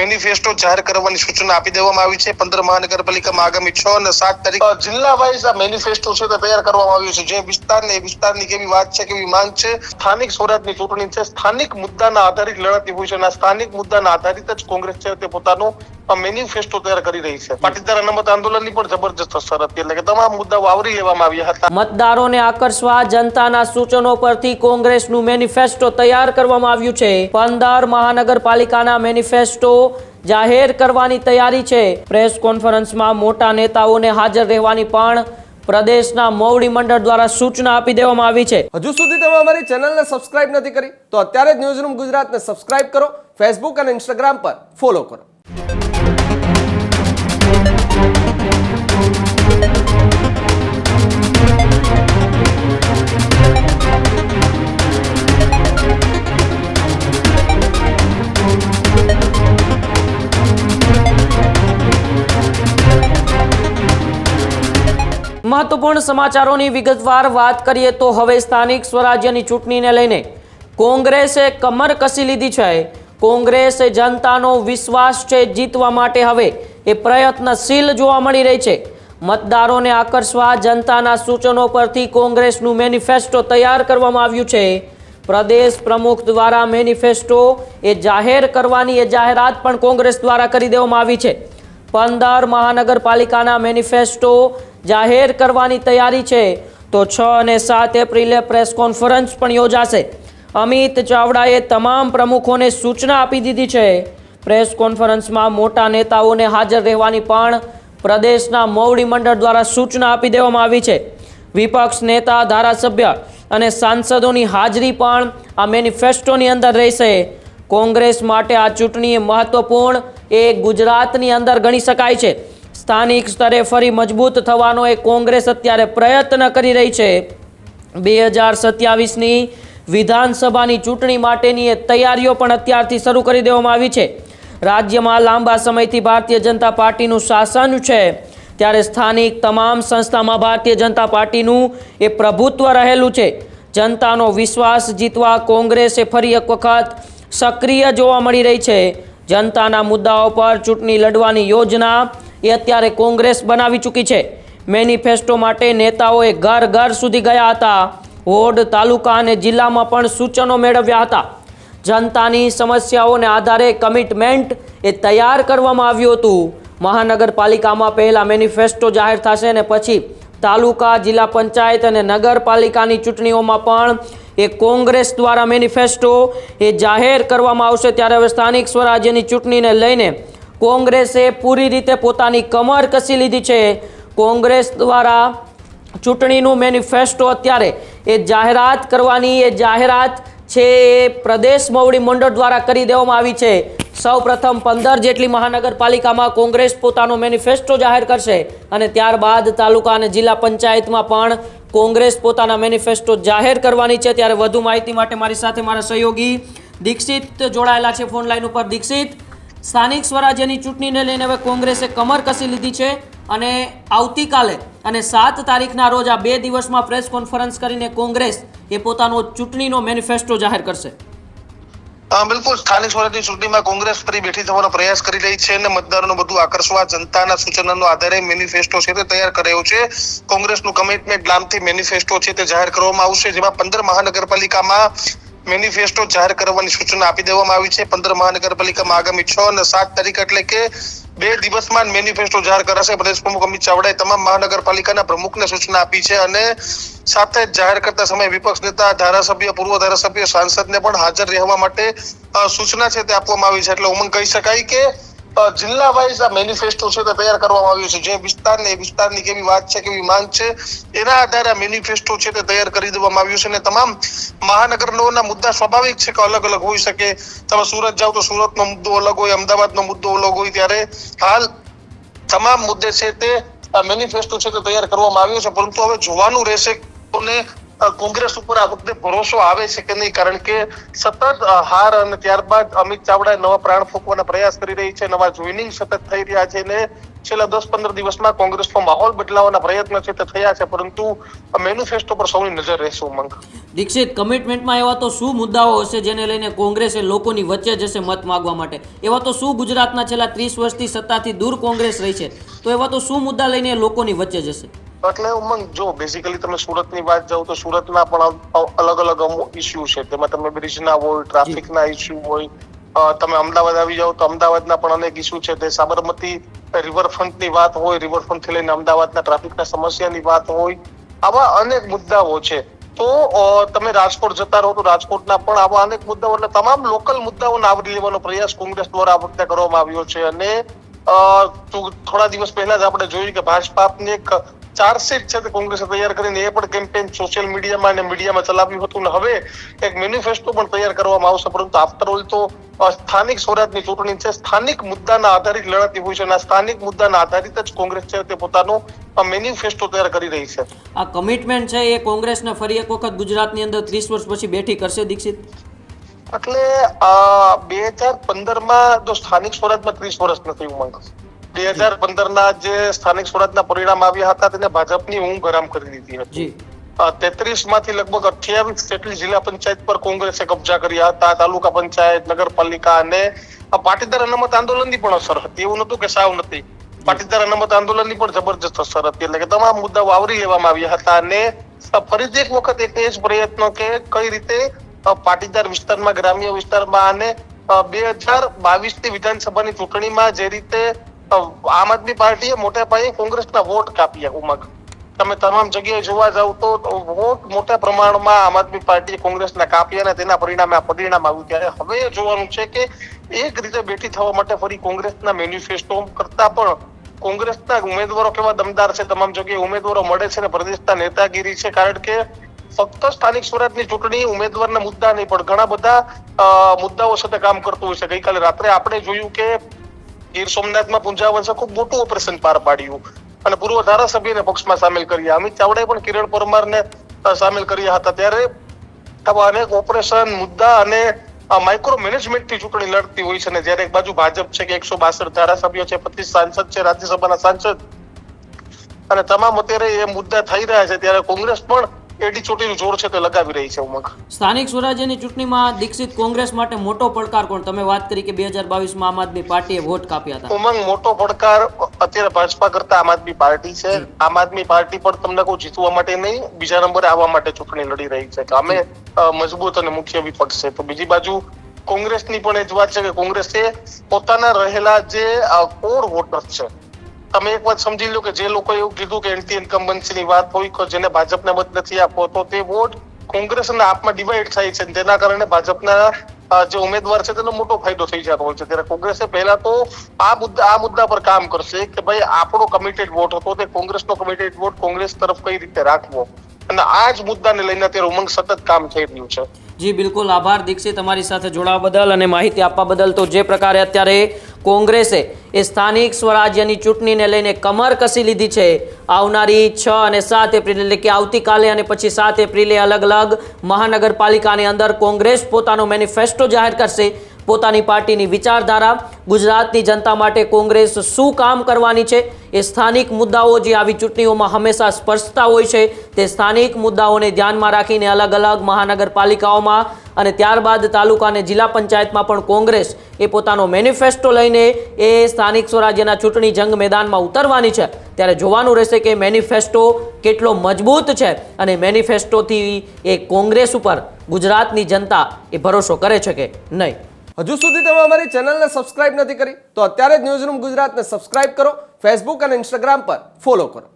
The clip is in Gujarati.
મેનિફેસ્ટો જાહેર કરવાની સૂચના આપી દેવામાં આવી છે। 15 મહાનગરપાલિકામાં આગામી 6 અને 7 તારીખ જિલ્લા વાઇઝ આ મેનિફેસ્ટો છે તે તૈયાર કરવામાં આવ્યું છે। જે વિસ્તારની કેવી વાત છે, કેવી માંગ છે, સ્થાનિક સ્વરાજની ચૂંટણી છે, સ્થાનિક મુદ્દાના આધારિત લડાતી હોય છે અને સ્થાનિક મુદ્દાના આધારિત જ કોંગ્રેસ છે તે પોતાનો મેનિફેસ્ટો તૈયાર કરી રહી છે। પાટીદાર અનામત આંદોલનની પણ જબરજસ્ત અસર હતી, એટલે કે તમામ મુદ્દાઓ આવરી લેવામાં આવ્યા હતા। મતદારોને આકર્ષવા જનતાના સૂચનો પરથી કોંગ્રેસનું મેનિફેસ્ટો તૈયાર કરવામાં આવ્યું છે। 15 મહાનગરપાલિકાના મેનિફેસ્ટો જાહેર કરવાની તૈયારી છે। પ્રેસ કોન્ફરન્સમાં મોટા નેતાઓને હાજર રહેવાની પણ પ્રદેશના મોવડી મંડળ દ્વારા સૂચના આપી દેવામાં આવી છે। હજુ સુધી તમે અમારી ચેનલને સબસ્ક્રાઇબ નથી કરી તો અત્યારે જ ન્યૂઝરૂમ ગુજરાતને સબસ્ક્રાઇબ કરો, ફેસબુક અને ઇન્સ્ટાગ્રામ પર ફોલો કરો। મહત્વપૂર્ણ સમાચારોની વિગતવાર વાત કરીએ તો હવે સ્થાનિક સ્વરાજ્યની ચૂંટણીને લઈને કોંગ્રેસે કમર કસી લીધી છે। કોંગ્રેસે જનતાનો વિશ્વાસ છે જીતવા માટે હવે એ પ્રયત્નશીલ જોવા મળી રહી છે। મતદારોને આકર્ષવા જનતાના સૂચનો પરથી કોંગ્રેસનું મેનિફેસ્ટો તૈયાર કરવામાં આવ્યું છે। પ્રદેશ પ્રમુખ દ્વારા મેનિફેસ્ટો એ જાહેર કરવાની એ જાહેરાત પણ કોંગ્રેસ દ્વારા કરી દેવામાં આવી છે। 15 મહાનગરપાલિકાના મેનિફેસ્ટો જાહેર કરવાની તૈયારી છે તો 6 અને 7 એપ્રિલે પ્રેસ કોન્ફરન્સ પણ યોજાશે। અમિત ચાવડાએ તમામ પ્રમુખોને સૂચના આપી દીધી છે। પ્રેસ કોન્ફરન્સમાં મોટા નેતાઓને હાજર રહેવાની પણ પ્રદેશના મોવડી મંડળ દ્વારા સૂચના આપી દેવામાં આવી છે। વિપક્ષ નેતા, ધારાસભ્ય અને સાંસદોની હાજરી પણ આ મેનિફેસ્ટોની અંદર રહેશે। કોંગ્રેસ માટે આ ચૂંટણી મહત્વપૂર્ણ એ ગુજરાતની અંદર ગણી શકાય છે। સ્થાનિક સ્તરે ફરી મજબૂત થવાનો એ કોંગ્રેસ અત્યારે પ્રયત્ન કરી રહી છે। 2027ની વિધાનસભાની ચૂંટણી માટેની એ તૈયારીઓ પણ અત્યારથી શરૂ કરી દેવામાં આવી છે। રાજ્યમાં લાંબા સમયથી ભારતીય જનતા પાર્ટીનું શાસન છે, ત્યારે સ્થાનિક તમામ સંસ્થામાં ભારતીય જનતા પાર્ટીનું એ પ્રભુત્વ રહેલું છે। જનતાનો વિશ્વાસ જીતવા કોંગ્રેસે ફરી એક વખત સક્રિય જોવા મળી રહી છે। જનતાના મુદ્દાઓ પર ચૂંટણી લડવાની યોજના એ અત્યારે કોંગ્રેસ બનાવી ચૂકી છે। મેનિફેસ્ટો માટે નેતાઓએ ઘર ઘર સુધી ગયા હતા, વોર્ડ, તાલુકા અને જિલ્લામાં પણ સૂચનો મેળવ્યા હતા। જનતાની સમસ્યાઓને આધારે કમિટમેન્ટ એ તૈયાર કરવામાં આવ્યું હતું। મહાનગરપાલિકામાં પહેલા મેનિફેસ્ટો જાહેર થશે અને પછી તાલુકા, જિલ્લા પંચાયત અને નગરપાલિકાની ચૂંટણીઓમાં પણ એ કોંગ્રેસ દ્વારા મેનિફેસ્ટો એ જાહેર કરવામાં આવશે। ત્યારે હવે સ્થાનિક સ્વરાજ્યની ચૂંટણીને લઈને કોંગ્રેસે પૂરી રીતે પોતાની કમર કસી લીધી છે। કોંગ્રેસ દ્વારા ચૂંટણીનું મેનિફેસ્ટો અત્યારે એ જાહેરાત કરવાની એ જાહેરાત છે એ પ્રદેશ મોવડી મંડળ દ્વારા કરી દેવામાં આવી છે। સૌપ્રથમ 15 જેટલી મહાનગરપાલિકામાં કોંગ્રેસ પોતાનો મેનિફેસ્ટો જાહેર કરશે અને ત્યારબાદ તાલુકા અને જિલ્લા પંચાયતમાં પણ કોંગ્રેસ પોતાના મેનિફેસ્ટો જાહેર કરવાની છે। ત્યારે વધુ માહિતી માટે મારી સાથે મારા સહયોગી દીક્ષિત જોડાયેલા છે ફોન લાઈન ઉપર। દીક્ષિત, સ્થાનિક સ્વરાજ્યની ચૂંટણીને લઈને હવે કોંગ્રેસે કમર કસી લીધી છે અને આવતીકાલે અને 7 તારીખના રોજ આ 2 દિવસમાં પ્રેસ કોન્ફરન્સ કરીને કોંગ્રેસ એ પોતાનો ચૂંટણીનો મેનિફેસ્ટો જાહેર કરશે। બિલકુલ, સ્થાનિક સ્વરાજની ચૂંટણીમાં કોંગ્રેસ ફરી બેઠી થવાનો પ્રયાસ કરી રહી છે અને મતદારોને બધું આકર્ષવા જનતાના સૂચનોના આધારે મેનિફેસ્ટો છે તે તૈયાર કર્યો છે। કોંગ્રેસનું કમિટમેન્ટ નામથી મેનિફેસ્ટો છે તે જાહેર કરવામાં આવશે, જેમાં 15 મહાનગરપાલિકામાં મેનિફેસ્ટો જાહેર કરવાની સૂચના આપી દેવામાં આવી છે। 15 મહાનગરપાલિકામાં આગામી 6 અને 7 તારીખ એટલે કે 2 દિવસમાં મેનિફેસ્ટો જાહેર કરાશે। પ્રદેશ પ્રમુખ અમિત ચાવડાએ તમામ મહાનગરપાલિકાના પ્રમુખને સૂચના આપી છે અને સાથે જાહેર કરતા સમયે વિપક્ષ નેતા, ધારાસભ્ય, પૂર્વ ધારાસભ્ય, સાંસદને પણ હાજર રહેવા માટે સૂચના છે તે આપવામાં આવી છે। એટલે ઉમંગ કહી શકાય કે જિલ્લા વાઇઝ આ મેનિફેસ્ટો છે તે તૈયાર કરવામાં આવ્યું છે। જે વિસ્તારની કેવી વાત છે, કેવી માંગ છે, એના આધારે આ મેનિફેસ્ટો છે તે તૈયાર કરી દેવામાં આવ્યું છે અને તમામ મહાનગરોના મુદ્દા સ્વાભાવિક છે કે અલગ અલગ હોઈ શકે। તમે સુરત જાઓ તો સુરતનો મુદ્દો અલગ હોય, અમદાવાદનો મુદ્દો અલગ હોય, ત્યારે હાલ તમામ મુદ્દે છે તે મેનિફેસ્ટો છે તે તૈયાર કરવામાં આવ્યો છે। પરંતુ હવે જોવાનું રહેશે કોંગ્રેસ ઉપર આ વખતે ભરોસો આવે છે કે નહીં, કારણ કે સતત હાર અને ત્યારબાદ અમિત ચાવડા નવા પ્રાણ ફૂંકવાના પ્રયાસ કરી રહી છે, નવા જોઈનિંગ સતત થઈ રહ્યા છે ને છેલ્લા 10-15 દિવસમાં કોંગ્રેસનો માહોલ બદલાવવાના પ્રયત્ન છે તે થયા છે, પરંતુ મેનિફેસ્ટો પર સૌની નજર રહેશે. ઉમંગ દીક્ષિત, કમિટમેન્ટમાં એવા તો શું મુદ્દાઓ હશે જેને લઈને કોંગ્રેસે લોકોની વચ્ચે જશે મત માંગવા માટે? એવા તો શું ગુજરાતના છેલ્લા 30 વર્ષથી સત્તાથી દૂર કોંગ્રેસ રહી છે, તો એવા તો શું મુદ્દા લઈને લોકોની વચ્ચે જશે? એટલે ઉમંગ, જો બેઝિકલી તમે સુરતની વાત જાઓ તો સુરતના પણ અલગ અલગ ઇસ્યુ છે, તેમાં તમે બ્રિજના હોય, ટ્રાફિકના ઇસ્યુ હોય, તમે અમદાવાદ આવી જાઓ તો અમદાવાદના પણ અનેક ઇસ્યુ છે, તે સાબરમતી રિવરફ્રન્ટની વાત હોય, રિવરફ્રન્ટથી લઈને અમદાવાદના ટ્રાફિકના સમસ્યાની વાત હોય, આવા અનેક મુદ્દાઓ છે. તો તમે રાજકોટ જતા રહો તો રાજકોટના પણ આવા અનેક મુદ્દાઓ, એટલે તમામ લોકલ મુદ્દાઓને આવરી લેવાનો પ્રયાસ કોંગ્રેસ દ્વારા આ વખતે કરવામાં આવ્યો છે. અને થોડા દિવસ પહેલા જ આપણે જોયું કે ભાજપાની એક ચાર્જશીટ છે તે કોંગ્રેસે તૈયાર કરીને એ પણ કેમ્પેન સોશિયલ મીડિયામાં અને મીડિયામાં ચલાવ્યું હતું, ને હવે એક મેનિફેસ્ટો પણ તૈયાર કરવામાં આવશે. પરંતુ આફ્ટર ઓલ તો સ્થાનિક સ્વરાજની ચૂંટણી છે, સ્થાનિક મુદ્દાના આધારિત લડાતી હોય છે, અને આ સ્થાનિક મુદ્દાના આધારિત જ કોંગ્રેસ છે તે પોતાનો મેનિફેસ્ટો તૈયાર કરી રહી છે. આ કમિટમેન્ટ છે એ કોંગ્રેસને ફરી એક વખત ગુજરાતની અંદર 30 વર્ષ પછી બેઠી કરશે દીક્ષિત? એટલે 2015માં જો સ્થાનિક સ્વરાજમાં 30 વર્ષ નથી ઉમંગ. 2015ના જે સ્થાનિક સ્વરાજના પરિણામ આવ્યા હતા તેને ભાજપની ઊંઘ હરામ કરી દીધી હતી. 33 માંથી લગભગ 28 જેટલી જિલ્લા પંચાયત પર કોંગ્રેસે કબજા કર્યા હતા. તાલુકા પંચાયત, નગરપાલિકા અને પાટીદાર અનામત આંદોલનની પણ અસર હતી. એવું નતું કે સાવ નથી, પાટીદાર અનામત આંદોલનની પણ જબરજસ્ત અસર હતી. એટલે કે તમામ મુદ્દાઓ આવરી લેવામાં આવ્યા હતા. અને ફરીથી એક વખત એ જ પ્રયત્ન કે કઈ રીતે પાટીદાર વિસ્તારમાં, ગ્રામ્ય વિસ્તારમાં અને 2022ની વિધાનસભાની ચૂંટણીમાં જે રીતે આમ આદમી પાર્ટીએ મોટા પાયે કોંગ્રેસના વોટ કાપ્યા. ઉમંગ, તમે તમામ જગ્યાએ જોવા જાવ તો વોટ મોટા પ્રમાણમાં આમ આદમી પાર્ટીએ કોંગ્રેસના કાપ્યા અને તેના પરિણામે આ પરિણામ આવ્યું. ત્યારે હવે એ જોવાનું છે કે એક રીતે બેઠી થવા માટે ફરી કોંગ્રેસના મેનિફેસ્ટો કરતા પણ કોંગ્રેસના ઉમેદવારો કેવા દમદાર છે, તમામ જગ્યાએ ઉમેદવારો મળે છે અને પ્રદેશના નેતાગીરી છે. કારણ કે ફક્ત સ્થાનિક સ્વરાજની ચૂંટણી ઉમેદવારના મુદ્દા નહીં પણ ઘણા બધા મુદ્દાઓ સાથે કામ કરતું હોય છે. ગઈકાલે રાત્રે આપણે જોયું કે ગીર સોમનાથમાં પુંજાવંશે ખૂબ મોટું ઓપરેશન પાર પાડ્યું અને પૂર્વ ધારાસભ્યને પક્ષમાં સામેલ કર્યા. અમિત ચાવડાએ પણ કિરણ પરમારને સામેલ કર્યા હતા. ત્યારે આવા અનેક ઓપરેશન, મુદ્દા અને માઇક્રો મેનેજમેન્ટની ચૂંટણી લડતી હોય છે. અને જ્યારે એક બાજુ ભાજપ છે કે 162 ધારાસભ્યો છે, 25 સાંસદ છે, રાજ્યસભાના સાંસદ, અને તમામ અત્યારે એ મુદ્દા થઈ રહ્યા છે, ત્યારે કોંગ્રેસ પણ એડી ચોટીનું જોર છે તે લગાવી રહી છે. ઉમંગ, સ્થાનિક સ્વરાજ્યની ચૂંટણીમાં દીક્ષિત કોંગ્રેસ માટે મોટો પડકાર કોણ? તમે વાત કરી કે 2022માં આમ આદમી પાર્ટીએ વોટ કાપ્યા હતા. ઉમંગ, મોટો પડકાર અત્યારે ભાજપા કરતા આમ આદમી પાર્ટી છે. આમ આદમી પાર્ટી પણ તમને કોઈ જીતવા માટે નહીં, બીજા નંબરે આવવા માટે ચૂંટણી લડી રહી છે કે અમે મજબૂત અને મુખ્ય વિપક્ષ છે. તો બીજી બાજુ કોંગ્રેસની પણ એ જ વાત છે કે કોંગ્રેસે પોતાના રહેલા જે કોર વોટર છે, તમે એક વાત સમજી લો કે જે લોકો એવું કીધું કે એન્ટી ઇન્કમ્બન્સીની વાત હોય કે જેને ભાજપને મત નથી આપવો, તો તે વોટ કોંગ્રેસ અને આપમાં ડિવાઈડ થાય છે. તેના કારણે ભાજપના જે ઉમેદવાર છે તેનો મોટો ફાયદો થઈ જતો હોય છે. ત્યારે કોંગ્રેસે પહેલા તો આ મુદ્દા પર કામ કરશે કે ભાઈ આપણો કમિટેડ વોટ હતો તે કોંગ્રેસનો કમિટેડ વોટ કોંગ્રેસ તરફ કઈ રીતે રાખવો, અને આ જ મુદ્દાને લઈને અત્યારે ઉમંગ સતત કામ થઈ રહ્યું છે. જી બિલકુલ, આભાર દીક્ષિત તમારી સાથે જોડાવા બદલ અને માહિતી આપવા બદલ. તો જે પ્રકારે અત્યારે કોંગ્રેસે એ સ્થાનિક સ્વરાજ્યની ચૂંટણીને લઈને કમર કસી લીધી છે, આવનારી 6 અને 7 એપ્રિલ એટલે કે આવતીકાલે અને પછી 7 એપ્રિલે અલગ અલગ મહાનગરપાલિકાની અંદર કોંગ્રેસ પોતાનો મેનિફેસ્ટો જાહેર કરશે, પોતાની પાર્ટીની વિચારધારા, ગુજરાતની જનતા માટે કોંગ્રેસ શું કામ કરવાની છે, એ સ્થાનિક મુદ્દાઓ જે આવી ચૂંટણીઓમાં હંમેશા સ્પર્શતા હોય છે તે સ્થાનિક મુદ્દાઓને ધ્યાનમાં રાખીને અલગ અલગ મહાનગરપાલિકાઓમાં અને ત્યારબાદ તાલુકા અને જિલ્લા પંચાયતમાં પણ કોંગ્રેસ એ પોતાનો મેનિફેસ્ટો લઈને એ સ્થાનિક સ્વરાજ્યના ચૂંટણી જંગ મેદાનમાં ઉતરવાની છે. ત્યારે જોવાનું રહેશે કે મેનિફેસ્ટો કેટલો મજબૂત છે અને મેનિફેસ્ટોથી એ કોંગ્રેસ ઉપર ગુજરાતની જનતા એ ભરોસો કરે છે કે નહીં. હજુ સુધી તમે અમારી ચેનલને સબસ્ક્રાઇબ નથી કરી તો અત્યારે જ ન્યૂઝરૂમ ગુજરાતને સબસ્ક્રાઇબ કરો, ફેસબુક અને ઇન્સ્ટાગ્રામ પર ફોલો કરો.